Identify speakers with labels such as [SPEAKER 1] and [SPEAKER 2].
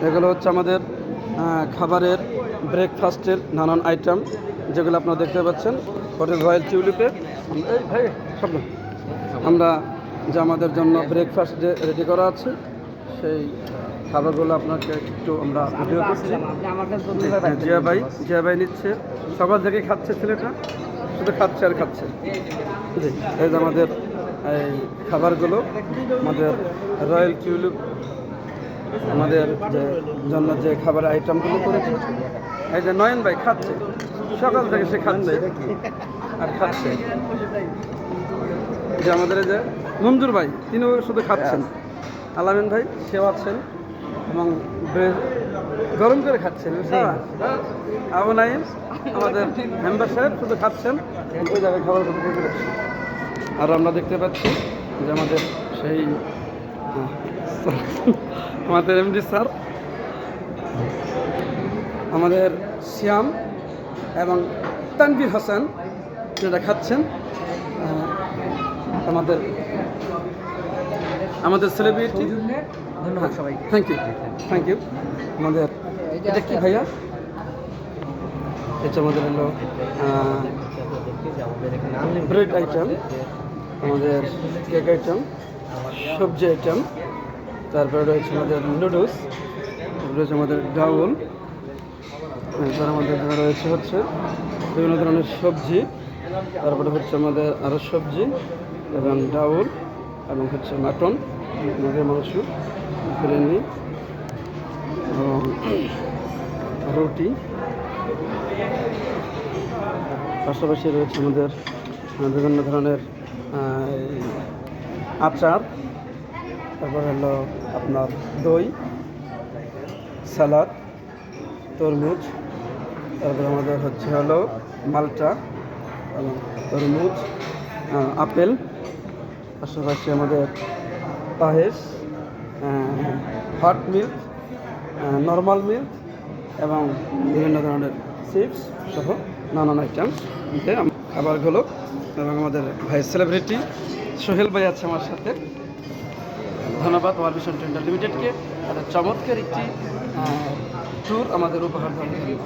[SPEAKER 1] এগুলো হচ্ছে আমাদের খাবারের ব্রেকফাস্টের নানান আইটেম, যেগুলো আপনারা দেখতে পাচ্ছেন হোটেল রয়্যাল টিউলিপে। আমরা যে আমাদের জন্য ব্রেকফাস্ট যে রেডি করা আছে, সেই খাবারগুলো আপনাকে একটু আমরা ভিডিও করছি। জিয়া ভাই নিচ্ছে, সকাল থেকে খাচ্ছে, ছেলেটা শুধু খাচ্ছে আর খাচ্ছে। এই যে আমাদের এই খাবারগুলো আমাদের রয়্যাল টিউলিপ আমাদের যে জন্য যে খাবারের আইটেমগুলো করেছে। এই যে নয়ন ভাই খাচ্ছে, সকাল থেকে সে খাচ্ছে আর খাচ্ছে। যে আমাদের এই যে মঞ্জুর ভাই, তিনিও শুধু খাচ্ছেন। আলামিন ভাই সেও আছেন এবং গরম করে খাচ্ছেন। আবু নাইম আমাদের মেম্বার সাহেব শুধু খাচ্ছেন, ওই জায়গায় খাবার আর আমরা দেখতে পাচ্ছি যে আমাদের সেই আমাদের এমডি স্যার, আমাদের শ্যাম এবং তানভীর হাসান যেটা খাচ্ছেন। আমাদের সেলিব্রিটি, ধন্যবাদ সবাইকে, থ্যাংক ইউ। আমাদের এটা কি ভাইয়া? এটা আমাদের হলো ব্রেড আইটেম, আমাদের কেক আইটেম, সবজি আইটেম, তারপরে রয়েছে আমাদের নুডলস, রয়েছে আমাদের ডাউল, তারপর আমাদের রয়েছে হচ্ছে বিভিন্ন ধরনের সবজি, তারপরে হচ্ছে আমাদের আরও সবজি এবং ডাউল এবং হচ্ছে মাটন, মুরগির মাংস, বিরিয়ানি, রুটি। পাশাপাশি রয়েছে আমাদের বিভিন্ন ধরনের আচার, তারপর হলো আপনার দই, সালাদ, তরমুজ, তারপর আমাদের হচ্ছে হলো মালটা এবং তরমুজ, আপেল, পাশাপাশি আমাদের পায়েস, হট মিল্ক, নর্মাল মিল্ক এবং বিভিন্ন ধরনের চিপস সহ নানান আইটেম খাবারগুলো। এবং আমাদের ভাই সেলিব্রিটি সোহেল ভাই আছে আমার সাথে। ধন্যবাদ ওয়ার্ল্ড ভিশন লিমিটেডকে, তাদের চমৎকার একটি ট্যুর আমাদের উপহার দেওয়ার জন্য।